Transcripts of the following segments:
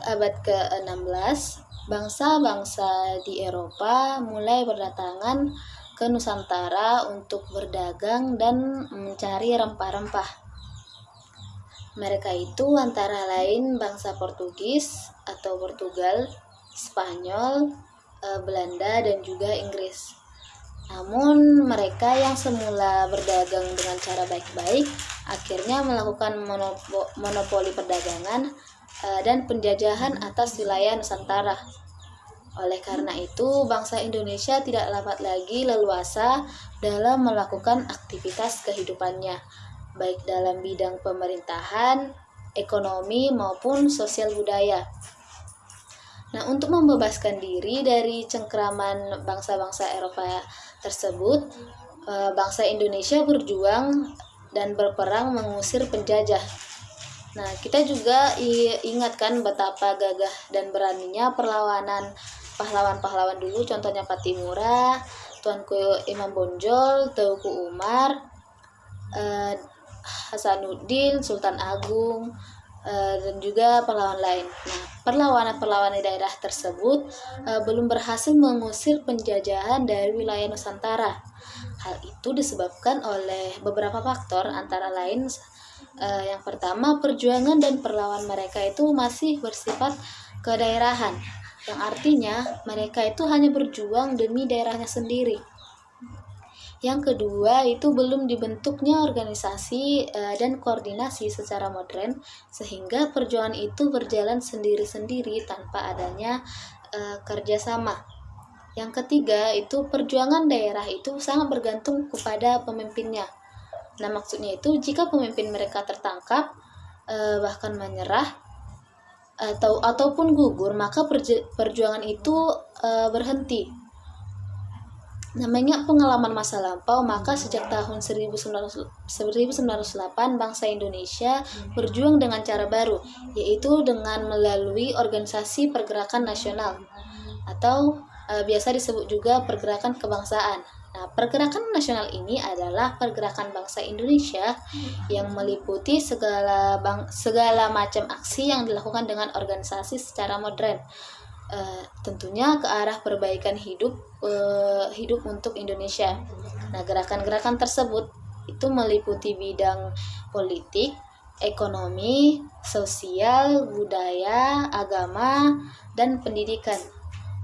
abad ke-16, bangsa-bangsa di Eropa mulai berdatangan ke Nusantara untuk berdagang dan mencari rempah-rempah. Mereka itu antara lain bangsa Portugis atau Portugal, Spanyol, Belanda, dan juga Inggris. Namun mereka yang semula berdagang dengan cara baik-baik akhirnya melakukan monopoli perdagangan dan penjajahan atas wilayah Nusantara. Oleh karena itu, bangsa Indonesia tidak dapat lagi leluasa dalam melakukan aktivitas kehidupannya, baik dalam bidang pemerintahan, ekonomi, maupun sosial budaya. Nah, untuk membebaskan diri dari cengkraman bangsa-bangsa Eropa tersebut, bangsa Indonesia berjuang dan berperang mengusir penjajah. Nah, kita juga ingatkan betapa gagah dan beraninya perlawanan pahlawan-pahlawan dulu, contohnya Patimura, Tuanku Imam Bonjol, Teuku Umar, Hasanuddin, Sultan Agung, dan juga pahlawan lain. Nah, perlawanan-perlawanan di daerah tersebut belum berhasil mengusir penjajahan dari wilayah Nusantara. Hal itu disebabkan oleh beberapa faktor, antara lain yang pertama, perjuangan dan perlawanan mereka itu masih bersifat kedaerahan, yang artinya mereka itu hanya berjuang demi daerahnya sendiri. Yang kedua, itu belum dibentuknya organisasi dan koordinasi secara modern, sehingga perjuangan itu berjalan sendiri-sendiri tanpa adanya kerjasama. Yang ketiga, itu perjuangan daerah itu sangat bergantung kepada pemimpinnya. Nah, maksudnya itu jika pemimpin mereka tertangkap, bahkan menyerah ataupun gugur, maka perjuangan itu berhenti. Namanya pengalaman masa lampau, maka sejak tahun 1908 bangsa Indonesia berjuang dengan cara baru, yaitu dengan melalui organisasi pergerakan nasional atau biasa disebut juga pergerakan kebangsaan. Nah, pergerakan nasional ini adalah pergerakan bangsa Indonesia yang meliputi segala macam aksi yang dilakukan dengan organisasi secara modern. Tentunya ke arah perbaikan hidup untuk Indonesia. Nah, gerakan-gerakan tersebut itu meliputi bidang politik, ekonomi, sosial, budaya, agama, dan pendidikan.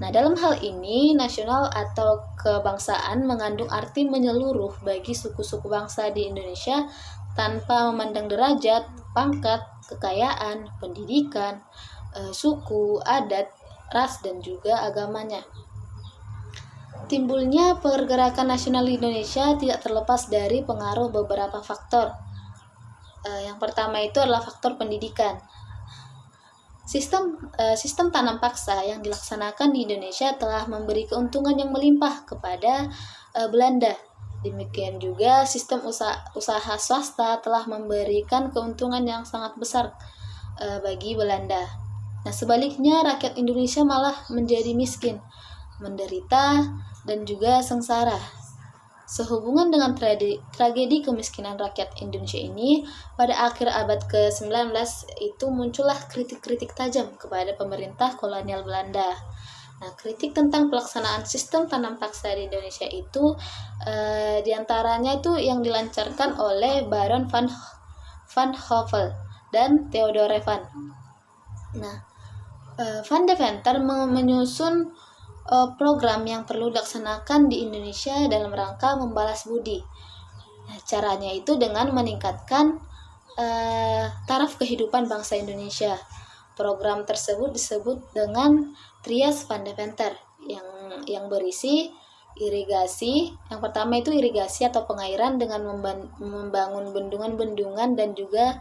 Nah, dalam hal ini, nasional atau kebangsaan mengandung arti menyeluruh bagi suku-suku bangsa di Indonesia tanpa memandang derajat, pangkat, kekayaan, pendidikan, suku, adat, ras, dan juga agamanya. Timbulnya pergerakan nasional di Indonesia tidak terlepas dari pengaruh beberapa faktor. Yang pertama itu adalah faktor pendidikan. Sistem tanam paksa yang dilaksanakan di Indonesia telah memberi keuntungan yang melimpah kepada Belanda. Demikian juga sistem usaha swasta telah memberikan keuntungan yang sangat besar bagi Belanda. Nah, sebaliknya rakyat Indonesia malah menjadi miskin, menderita, dan juga sengsara. Sehubungan dengan tragedi kemiskinan rakyat Indonesia ini, pada akhir abad ke-19 itu muncullah kritik-kritik tajam kepada pemerintah kolonial Belanda. Nah, kritik tentang pelaksanaan sistem tanam paksa di Indonesia itu diantaranya itu yang dilancarkan oleh Baron van Hove dan Theodore Van. Nah, Van Deventer menyusun program yang perlu dilaksanakan di Indonesia dalam rangka membalas budi. Nah, caranya itu dengan meningkatkan taraf kehidupan bangsa Indonesia. Program tersebut disebut dengan Trias Van Deventer yang berisi irigasi. Yang pertama itu irigasi atau pengairan dengan membangun bendungan-bendungan dan juga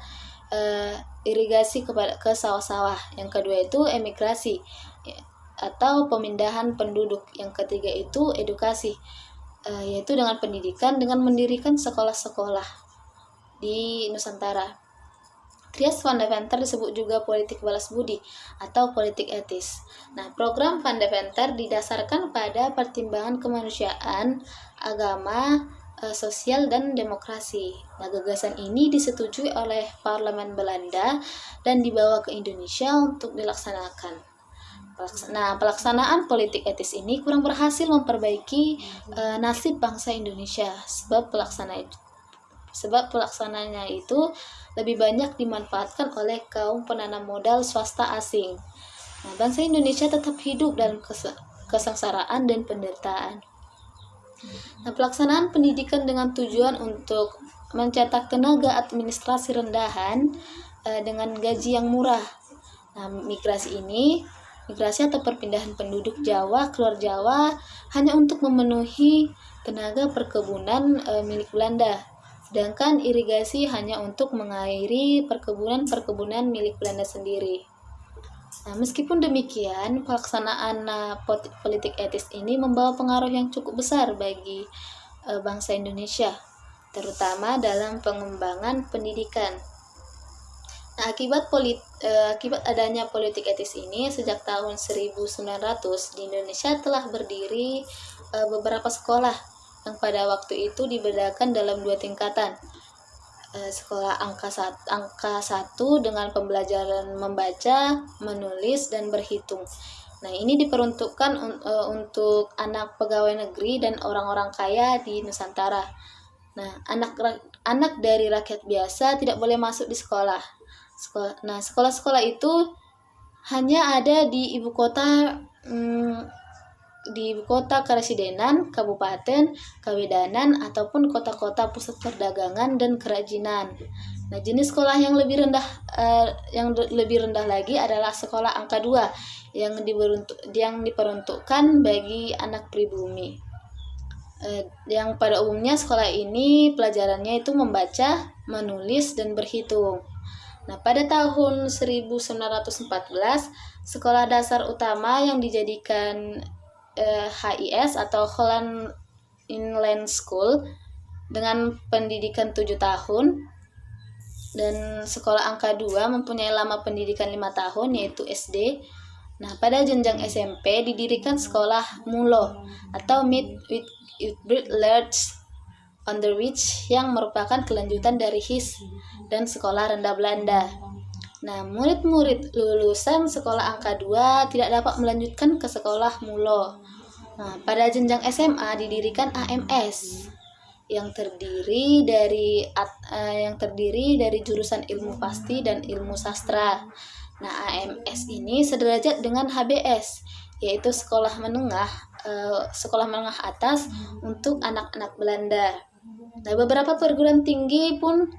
irigasi ke sawah-sawah. Yang kedua itu emigrasi atau pemindahan penduduk. Yang ketiga itu edukasi, yaitu dengan pendidikan dengan mendirikan sekolah-sekolah di Nusantara. Trias Van Deventer disebut juga politik balas budi atau politik etis. Nah, program Van Deventer didasarkan pada pertimbangan kemanusiaan, agama, sosial dan demokrasi. Nah, gagasan ini disetujui oleh Parlemen Belanda dan dibawa ke Indonesia untuk dilaksanakan. Pelaksanaan politik etis ini kurang berhasil memperbaiki nasib bangsa Indonesia sebab pelaksananya itu lebih banyak dimanfaatkan oleh kaum penanam modal swasta asing. Nah, bangsa Indonesia tetap hidup dalam kesengsaraan dan penderitaan. Nah, pelaksanaan pendidikan dengan tujuan untuk mencetak tenaga administrasi rendahan dengan gaji yang murah. Nah, migrasi atau perpindahan penduduk Jawa keluar Jawa hanya untuk memenuhi tenaga perkebunan milik Belanda. Sedangkan irigasi hanya untuk mengairi perkebunan milik Belanda sendiri. Nah, meskipun demikian, pelaksanaan politik etis ini membawa pengaruh yang cukup besar bagi bangsa Indonesia, terutama dalam pengembangan pendidikan. Nah, akibat adanya politik etis ini, sejak tahun 1900 di Indonesia telah berdiri beberapa sekolah yang pada waktu itu dibedakan dalam 2 tingkatan. Sekolah angka 1 dengan pembelajaran membaca, menulis, dan berhitung. Nah, ini diperuntukkan untuk anak pegawai negeri dan orang-orang kaya di Nusantara. Nah, anak dari rakyat biasa tidak boleh masuk di sekolah. Nah, sekolah-sekolah itu hanya ada di ibu kota karesidenan, kabupaten, kawedanan, ataupun kota-kota pusat perdagangan dan kerajinan. Nah, jenis sekolah yang lebih rendah lagi adalah sekolah angka 2 yang diperuntukkan bagi anak pribumi. Yang pada umumnya sekolah ini pelajarannya itu membaca, menulis, dan berhitung. Nah, pada tahun 1914, sekolah dasar utama yang dijadikan HIS atau Holland Inland School dengan pendidikan 7 tahun, dan sekolah angka 2 mempunyai lama pendidikan 5 tahun yaitu SD. Nah, pada jenjang SMP didirikan sekolah MULO atau Meet with Learners on the Which yang merupakan kelanjutan dari HIS dan sekolah rendah Belanda. Nah, murid-murid lulusan sekolah angka 2 tidak dapat melanjutkan ke sekolah MULO. Nah, pada jenjang SMA didirikan AMS yang terdiri dari jurusan ilmu pasti dan ilmu sastra. Nah, AMS ini sederajat dengan HBS, yaitu sekolah menengah atas untuk anak-anak Belanda. Nah, beberapa perguruan tinggi pun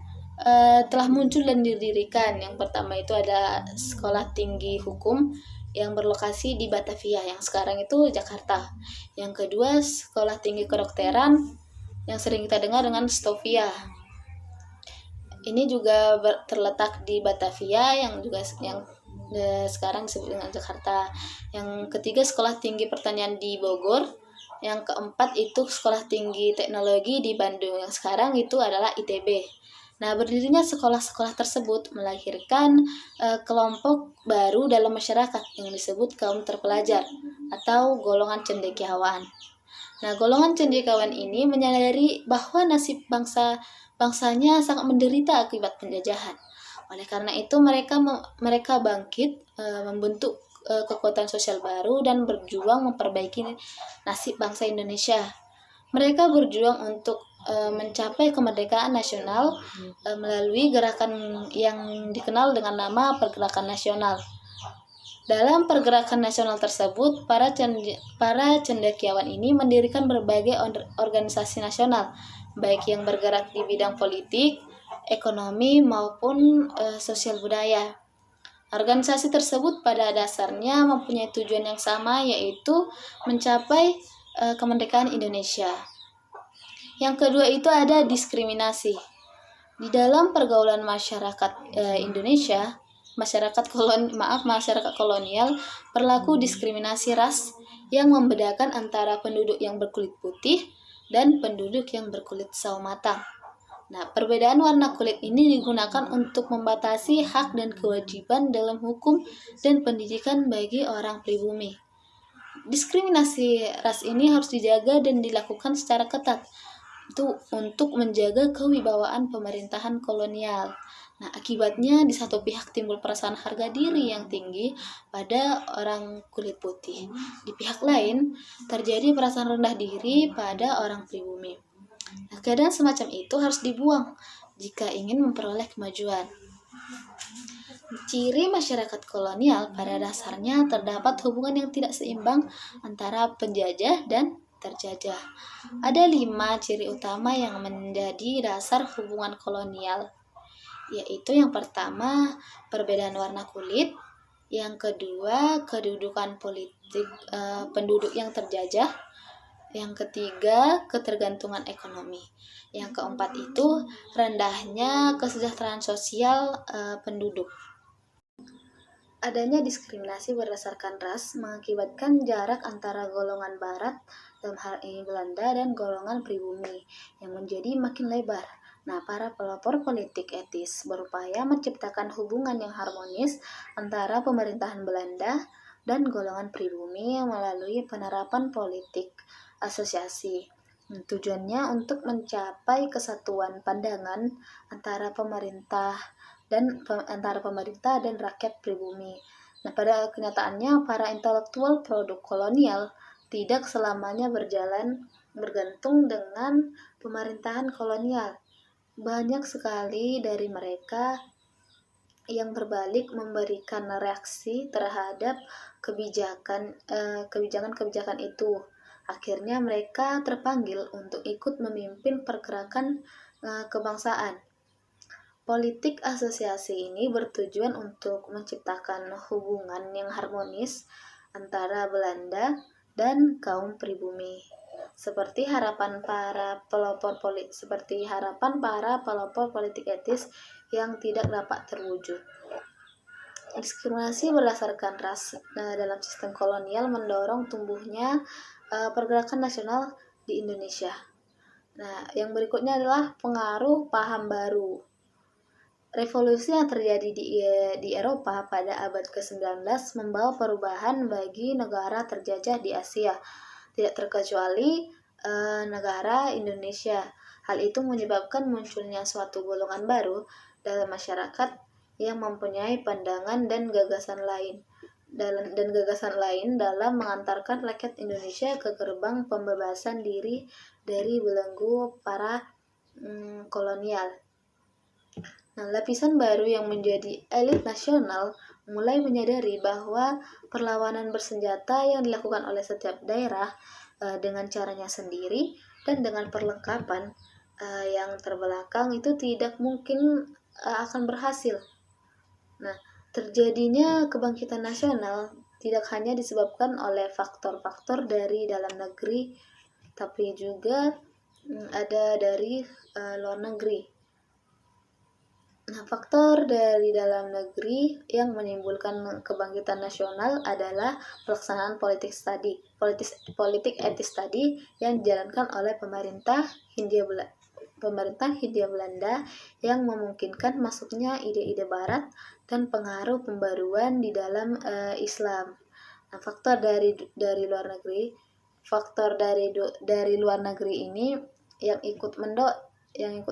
telah muncul dan didirikan. Yang pertama itu ada Sekolah Tinggi Hukum yang berlokasi di Batavia yang sekarang itu Jakarta. Yang kedua, Sekolah Tinggi Kedokteran yang sering kita dengar dengan Stovia. Ini juga terletak di Batavia yang sekarang disebut dengan Jakarta. Yang ketiga, Sekolah Tinggi Pertanian di Bogor. Yang keempat itu Sekolah Tinggi Teknologi di Bandung yang sekarang itu adalah ITB. Nah, berdirinya sekolah-sekolah tersebut melahirkan kelompok baru dalam masyarakat yang disebut kaum terpelajar atau golongan cendekiawan. Nah, golongan cendekiawan ini menyadari bahwa nasib bangsanya sangat menderita akibat penjajahan. Oleh karena itu mereka bangkit membentuk kekuatan sosial baru dan berjuang memperbaiki nasib bangsa Indonesia. Mereka berjuang untuk mencapai kemerdekaan nasional melalui gerakan yang dikenal dengan nama Pergerakan Nasional. Dalam pergerakan nasional tersebut, para cendekiawan ini mendirikan berbagai organisasi nasional, baik yang bergerak di bidang politik, ekonomi, maupun sosial budaya. Organisasi tersebut pada dasarnya mempunyai tujuan yang sama, yaitu mencapai kemerdekaan Indonesia. Yang kedua itu ada diskriminasi. Di dalam pergaulan masyarakat Indonesia, masyarakat kolonial berlaku diskriminasi ras yang membedakan antara penduduk yang berkulit putih dan penduduk yang berkulit sawo matang. Nah, perbedaan warna kulit ini digunakan untuk membatasi hak dan kewajiban dalam hukum dan pendidikan bagi orang pribumi. Diskriminasi ras ini harus dijaga dan dilakukan secara ketat. itu untuk menjaga kewibawaan pemerintahan kolonial. Nah, akibatnya di satu pihak timbul perasaan harga diri yang tinggi pada orang kulit putih. Di pihak lain, terjadi perasaan rendah diri pada orang pribumi. Nah, keadaan semacam itu harus dibuang jika ingin memperoleh kemajuan. Ciri masyarakat kolonial pada dasarnya terdapat hubungan yang tidak seimbang antara penjajah dan terjajah. Ada 5 ciri utama yang menjadi dasar hubungan kolonial, yaitu yang pertama, perbedaan warna kulit, yang kedua, kedudukan politik penduduk yang terjajah, yang ketiga, ketergantungan ekonomi, yang keempat itu rendahnya kesejahteraan sosial penduduk. Adanya diskriminasi berdasarkan ras mengakibatkan jarak antara golongan barat, dalam hal ini Belanda, dan golongan pribumi yang menjadi makin lebar. Nah, para pelopor politik etis berupaya menciptakan hubungan yang harmonis antara pemerintahan Belanda dan golongan pribumi melalui penerapan politik asosiasi. Tujuannya untuk mencapai kesatuan pandangan antara pemerintah dan rakyat pribumi. Nah, pada kenyataannya para intelektual produk kolonial tidak selamanya bergantung dengan pemerintahan kolonial. Banyak sekali dari mereka yang berbalik memberikan reaksi terhadap kebijakan-kebijakan itu. Akhirnya mereka terpanggil untuk ikut memimpin pergerakan kebangsaan. Politik asosiasi ini bertujuan untuk menciptakan hubungan yang harmonis antara Belanda dan kaum pribumi, seperti harapan para pelopor politik etis yang tidak dapat terwujud. Diskriminasi berdasarkan ras dalam sistem kolonial mendorong tumbuhnya pergerakan nasional di Indonesia. Nah, yang berikutnya adalah pengaruh paham baru. Revolusi yang terjadi di Eropa pada abad ke-19 membawa perubahan bagi negara terjajah di Asia, tidak terkecuali negara Indonesia. Hal itu menyebabkan munculnya suatu golongan baru dalam masyarakat yang mempunyai pandangan dan gagasan lain dalam mengantarkan rakyat Indonesia ke gerbang pembebasan diri dari belenggu para kolonial. Nah, lapisan baru yang menjadi elit nasional mulai menyadari bahwa perlawanan bersenjata yang dilakukan oleh setiap daerah dengan caranya sendiri dan dengan perlengkapan yang terbelakang itu tidak mungkin akan berhasil. Nah, terjadinya kebangkitan nasional tidak hanya disebabkan oleh faktor-faktor dari dalam negeri, tapi juga ada dari luar negeri. Nah, faktor dari dalam negeri yang menimbulkan kebangkitan nasional adalah pelaksanaan politik etis tadi yang dijalankan oleh pemerintah Hindia Belanda yang memungkinkan masuknya ide-ide Barat dan pengaruh pembaruan di dalam Islam. Nah, faktor dari luar negeri ini yang ikut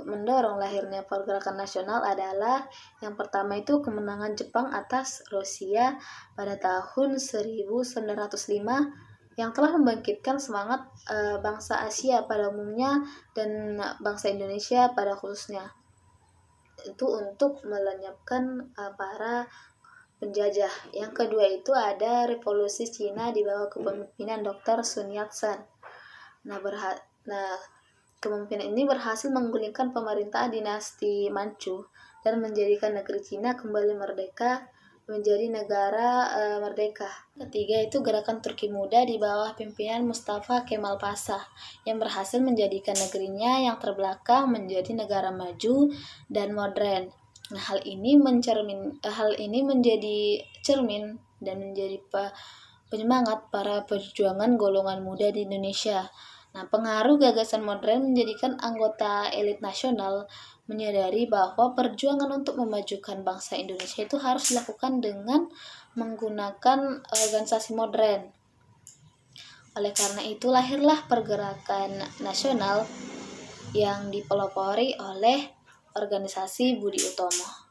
mendorong lahirnya pergerakan nasional adalah yang pertama itu kemenangan Jepang atas Rusia pada tahun 1905 yang telah membangkitkan semangat bangsa Asia pada umumnya dan bangsa Indonesia pada khususnya itu untuk melenyapkan para penjajah. Yang kedua itu ada revolusi Cina di bawah kepemimpinan Dr. Sun Yat-sen. Kepemimpinan ini berhasil menggulingkan pemerintahan dinasti Manchu dan menjadikan negeri Cina kembali menjadi negara merdeka. Ketiga itu gerakan Turki Muda di bawah pimpinan Mustafa Kemal Pasha yang berhasil menjadikan negerinya yang terbelakang menjadi negara maju dan modern. Nah, hal ini menjadi cermin dan menjadi penyemangat para perjuangan golongan muda di Indonesia. Nah, pengaruh gagasan modern menjadikan anggota elit nasional menyadari bahwa perjuangan untuk memajukan bangsa Indonesia itu harus dilakukan dengan menggunakan organisasi modern. Oleh karena itu lahirlah pergerakan nasional yang dipelopori oleh organisasi Budi Utomo.